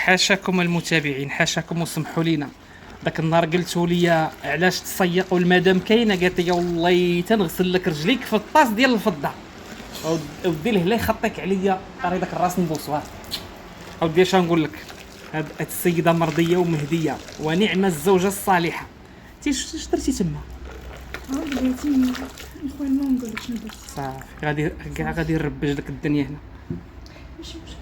حاشاكم المتابعين، حاشاكم وسمحوا لينا. داك النهار قلتوا لي علاش تصيقوا المدام كاينه، قالت لي والله تنغسل لك رجليك في الطاس ديال الفضه. ودي له يخطيك عليا راه داك الراس نبوسوها. اودي اش نقول لك، هاد السيده مرضيه ومهديه ونعم الزوجه الصالحه. اش درتي تما؟ بغيتي نخويا ما نقولكش شنو درت. صافي غادي نربج لك الدنيا هنا. ماشي مشكل.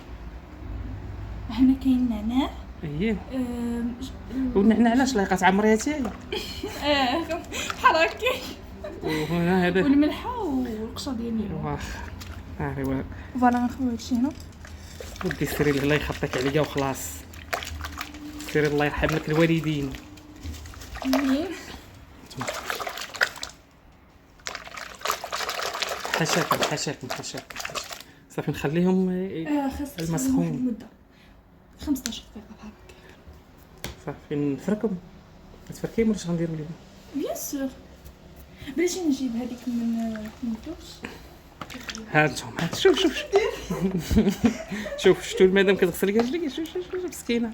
هنا كاين النعناع. اييه. والنعناع علاش لايقات عمريتي؟ بحال هكا. وهنا هذا والملحه والقشا ديال النعناع. واخا هاي فوالا نخويا هادشي هنا. ودي سيري الله يخطيك عليا وخلاص. سيري الله يرحم لك الوالدين. حاشاكم صافي نخليهم المسخون مده 15 دقيقه بحال هكا. صافي نفركم. تفركي واش غنديروا لهم؟ بيان سور. بلاتي نجيب هذيك من الدوش. هانتهم هات شوف شفتوا المدام كتغسل رجليك. شوف مسكينه.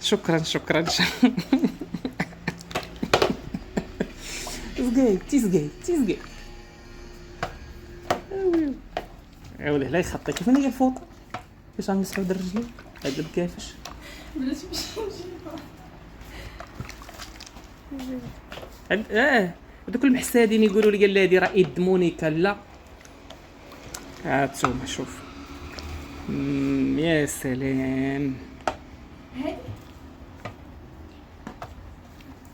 شكرا تيزقاي عاود لا يخطيك. فين هي الفوطه باش غنمسحو د الرجلين هاد الكافش؟ بلاتي باش نجيبها. دوك المحسادين يقولوا لي قال هادي راه ايد مونيكا. لا هاتوما شوف. يا سلام. هادي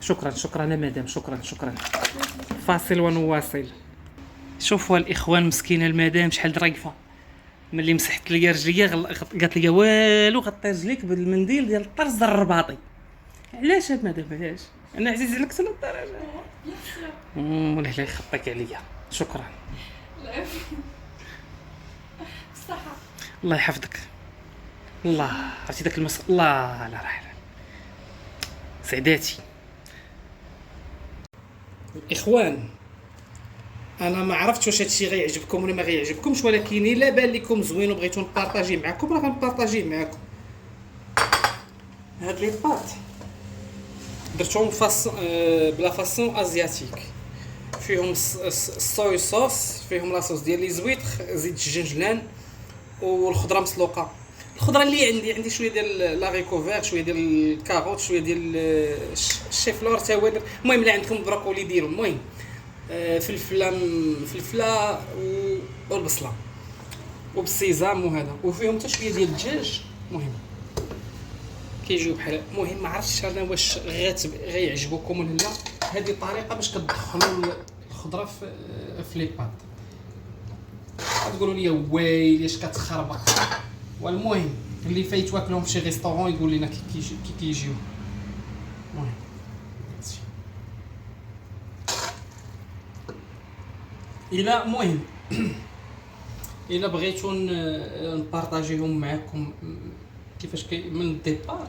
شكرا يا مدام. شكرا فاصل ونواصل. شوفوا الاخوان، مسكينه المدام شحال رقفه. ملي مسحت لي رجليا قالت لي والو غطي رجليك بالمنديل ديال الطرز الرباطي. علاش يا مدام علاش؟ انا عزيز عليك سنه الدرجه. ولا لا يخطيك عليا. شكرا. الصحه. الله يحفظك. الله عرفتي داك الله لا راح سعداتي. الاخوان انا ما عرفتش واش هادشي غيعجبكم ولا ما غيعجبكمش، ولكن الا بان لكم زوين وبغيتو نبارطاجي معكم راه غنبارطاجيه معكم. هاد لي باط درتهم بلا فاسون ازياتيك، فيهم الصويا صوص، فيهم لاصوص ديال لي زويتر، زيت الجنجلان والخضره مسلوقه. الخضره اللي عندي شويه ديال لاغيكوفير، شويه ديال الكاروت، شويه ديال الشيفلور تا هو. المهم اللي عندكم بروكولي ديروا. المهم فلفله والبصله وبالسيزام وهذا، وفيهم حتى شويه ديال الدجاج. المهم كيجيو بحال المهم ما عرفتش انا واش غيعجبوكم ولا لا. هذه طريقه باش كتدخلوا الخضره في لي باط. تقولوا لي ويلي اش كتخربق. والمهم اللي فايت واكلهم في شي ريستورون يقول لنا كي كيجيو. المهم الى مهم الى بغيتو نبارطاجيهم معكم كيفاش من الديبار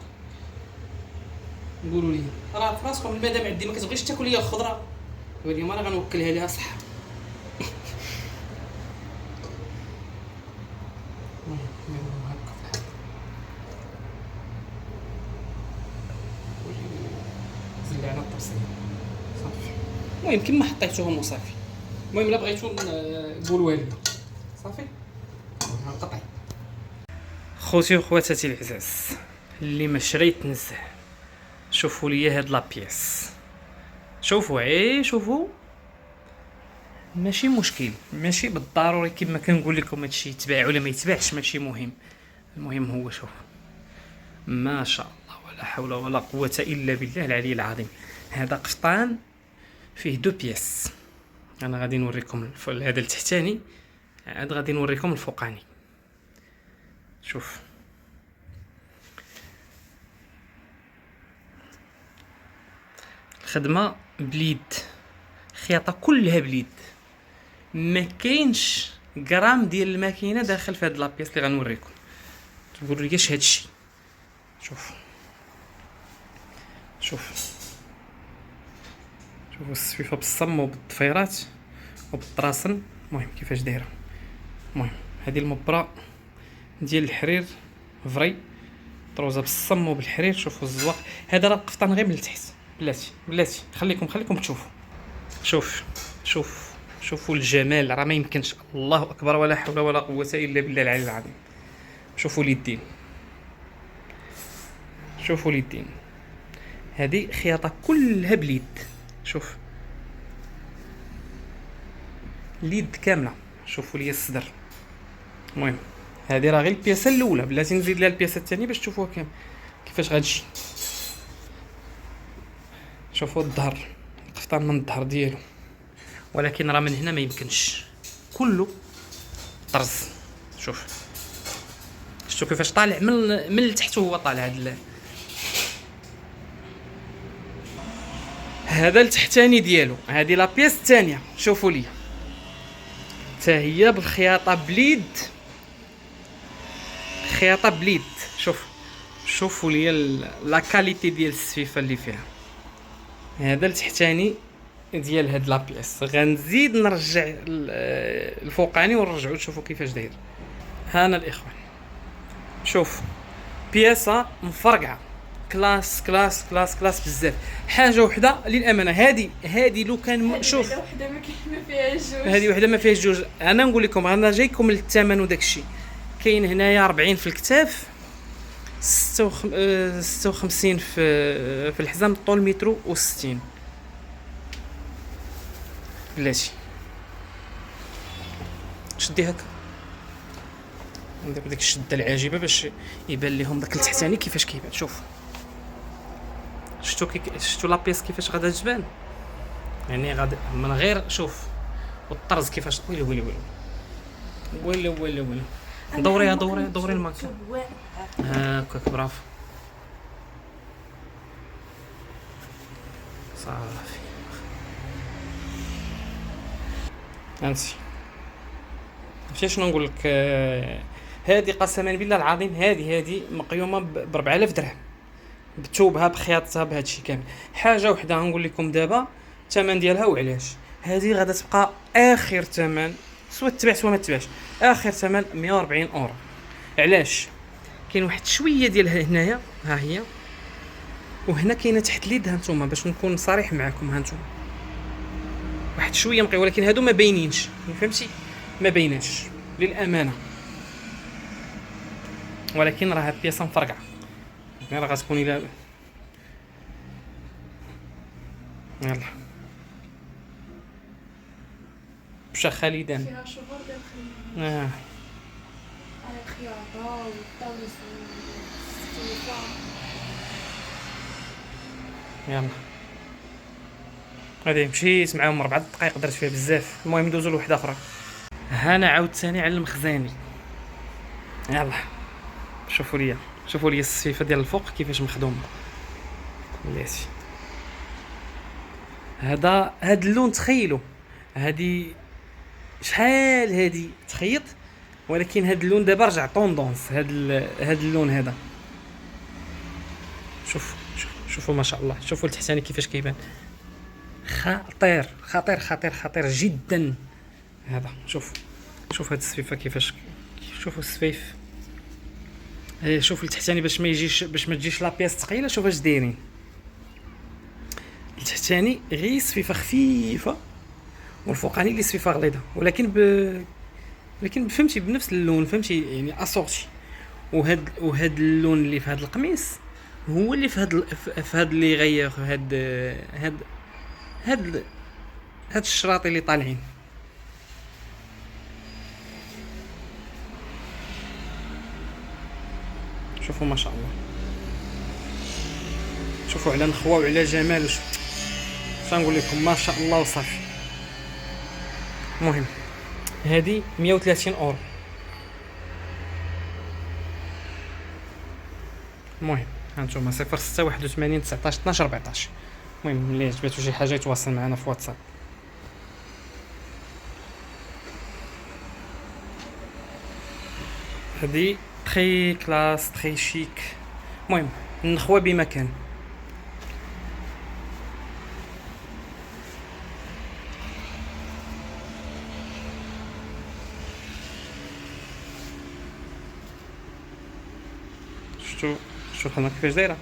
قولوا لي. راه فراسكم المدام عندي ما كتبغيش تاكل ليا الخضره، واليوم انا غنوكلها ليها صح. زلعنا الطبسيه صافي. المهم كما حطيتوهم وصافي. المهم الا بغيتو قولوها لي صافي نقطع. خوتي وخواتاتي العزاز اللي ما شريت نزه، شوفوا لي هاد لابيس. شوفوا ماشي مشكل، ماشي بالضروري كما كنقول لكم هادشي يتباع ولا ما يتباعش، ماشي مهم. المهم هو شوف ما شاء الله ولا حول ولا قوه الا بالله العلي العظيم. هذا قفطان فيه 2 بياس. انا غادي نوريكم هذا التحتاني، عاد غادي نوريكم الفوقاني. شوف الخدمه بليد، خياطه كلها بليد، ما كاينش غرام ديال الماكينه داخل في هاد لابيس اللي غنوريكم. تقولوا لي اش هادشي؟ شوف الصفيفه بالصم وبالضفيرات وبالطراسن. المهم كيفاش دايره. المهم هذه المبره ديال الحرير فري طروزه بالصم وبالحرير. شوفوا الزواق. هذا راه القفطان غير من التحت. بلاتي خليكم تشوفوا. شوفوا الجمال، راه ما يمكنش. الله اكبر، ولا حول ولا قوه الا بالله العلي العظيم. شوفوا اليدين، هذه خياطه كلها باليد. شوف اليد كامله. شوفوا لي الصدر. المهم هذه راه غير البياسه الاولى، بلاتي نزيد لها البياسه الثانيه باش تشوفوها كيفاش غتجي. شوفوا الظهر، القفطان من الظهر ديالو، ولكن راه من هنا ما يمكنش، كله طرز. شفتوا كيفاش طالع من التحت وهو طالع. هذا التحتاني ديالو، هذه لا بيس الثانيه. شوفوا لي حتى هي بالخياطه بليد، خياطه بليد. شوفوا لي لا كاليتي ديال السفيفه اللي فيها. هذا التحتاني ديال هاد لا بيس. غنزيد نرجع الفوقاني ونرجعوا تشوفوا كيفاش داير. هانا الاخوان، شوف بياسه مفرقعه، كلاس بزاف. حاجه وحده للامانه، هذه لو كان شوف وحده ما فيهاش جوج، هذه وحده ما فيهاش جوج. انا نقول لكم، انا جايكم للثمن وداك الشيء. كاين هنايا 40 في الكتاف، 56 في الحزام، الطول مترو و60. بلاتي شدي هكا، ندير ديك الشده العاجبه باش يبان لهم داك التحتاني كيفاش كيبان. شوف شفتوا لا بيس كيفاش غادا تبان، يعني غادا من غير. شوف والطرز كيفاش. ويلي دوري المكان هاكاك. برافو صافي. انسي ماشي شنو نقول لك. هذه قسما بالله العظيم، هذه مقيومه ب 4000 درهم، بتوبها بخياطتها بهادشي كامل. حاجه وحده غنقول لكم دابا الثمن ديالها وعلاش. هذه غادا تبقى اخر ثمن، سواء تباع سواء ما تباعش، اخر ثمن 140 اورو. علاش؟ كاين واحد شويه ديالها هنايا، ها هي، وهنا كاينه تحت اليد. ها نتوما باش نكون صريح معكم، ها نتوما واحد شويه مقي، ولكن هادو ما باينينش، فهمتي؟ ما بايناش للامانه، ولكن راه بياسه مفرقعه. راه غتكون الى يلا مشى خالدان. فيها شغل داخل على الخياطه والطرز والستيفه. يلا هادي مشيت معاهم 4 دقائق، درت فيها بزاف. المهم ندوزو لوحده اخرى. هانا عاوتاني على المخزاني. يلا شوفوا لي الصفيفه ديال الفوق كيفاش مخدومه. بلاتي هاد اللون، تخيلوا هادي شحال هادي تخيط، ولكن هاد اللون دابا رجع طوندونس. هاد اللون هذا، شوفوا ما شاء الله. شوفوا التحتاني كيفاش كيبان، خطير جدا. هذا شوف هاد الصفيفه كيفاش. شوفوا الصفيف. شوف التحتاني باش ما تجيش لا بياس ثقيله. شوف اش دايرين التحتاني، غير صفيفه خفيفه، والفوقاني اللي صفيفه غليظه، ولكن فهمتي بنفس اللون، فهمتي يعني اسورتي. وهاد اللون اللي في هاد القميص هو اللي في هاد اللي غير هاد الشراطي اللي طالعين. شوفوا ما شاء الله، شوفوا على نخوه وعلى جمال. نقول لكم ما شاء الله وصافي. المهم هذه 130 اورو. المهم هانتوما 06 81 19 12 14. المهم اللي عجباتو شي حاجه يتواصل معنا في واتساب. هذه تري كلاس تري شيك. المهم النخوه بمكان. شفتوا شوف الخدمه كيفاش دايره.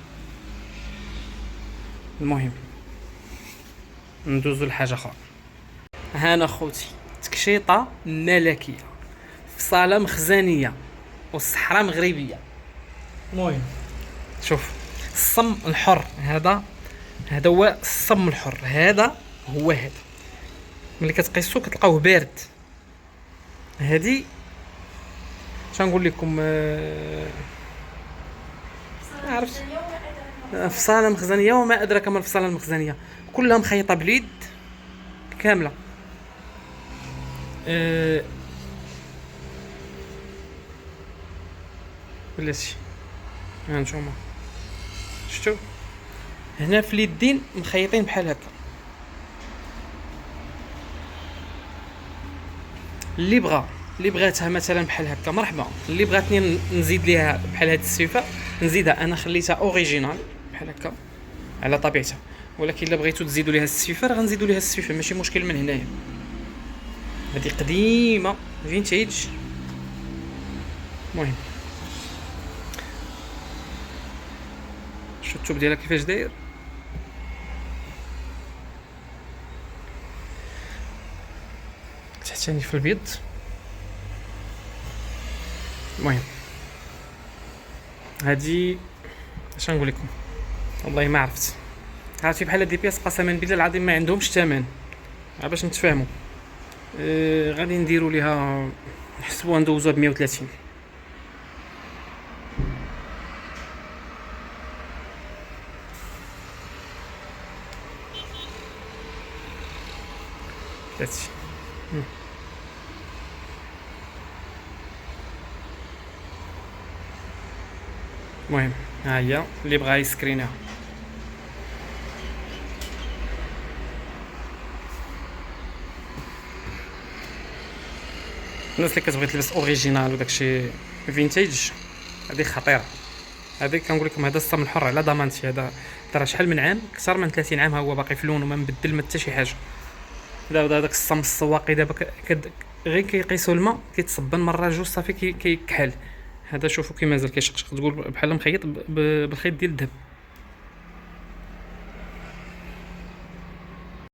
المهم ندوزو لحاجه اخرى. هانا خوتي تكشيطه ملكيه في صاله مخزنيه والصحراء مغربيه. المهم شوف الصم الحر، هذا هو الصم الحر، هذا هو هذا ملي كتقيسو كتلقاوه بارد. هادي شنقول لكم ما عرفتش، فصاله مخزنيه وما ادراك ما الفصاله المخزنيه، كلها مخيطه باليد كامله. بلاتي هانتوما شفتوا هنا في اليدين مخيطين بحال هكا. اللي بغاتها مثلا بحال هكا مرحبا، اللي بغاتني نزيد ليها بحال هاد الصفه نزيدها. انا خليتها اوريجينال بحال هكا على طبيعتها، ولكن الا بغيتو تزيدوا ليها الصفه راه غنزيدوا ليها الصفه، ماشي مشكل من هنايا. هذه قديمه فينتيج. المهم شو التوب ديالها كيفاش داير. تحتاني في البيض. المهم هادي اش نقول لكم، والله ما عرفت. عرفتي بحال دي بياس قسما بالله العظيم ما عندهمش ثمن باش نتفاهموا. غادي نديروا ليها نحسبوها ندوزوها ب 130. بلاتي المهم ها هي اللي بغا يسكرينها. الناس اللي كتبغي تلبس اوريجينال وداكشي فينتيج هذه خطيره. هذه كنقول لكم هذا الصم الحر على ضمانتي. هذا ترى شحال من عام، اكثر من 30 عام ها هو باقي في لونه ما مبدل ما حتى شي حاجه. دابا هذاك الصم السواقي دابا غير كيقيسوا الماء كيتصبن مره جوج صافي كيكحل. هذا شوفوا كي مازال كيشقشق، تقول بحال مخيط بالخيط ديال الذهب.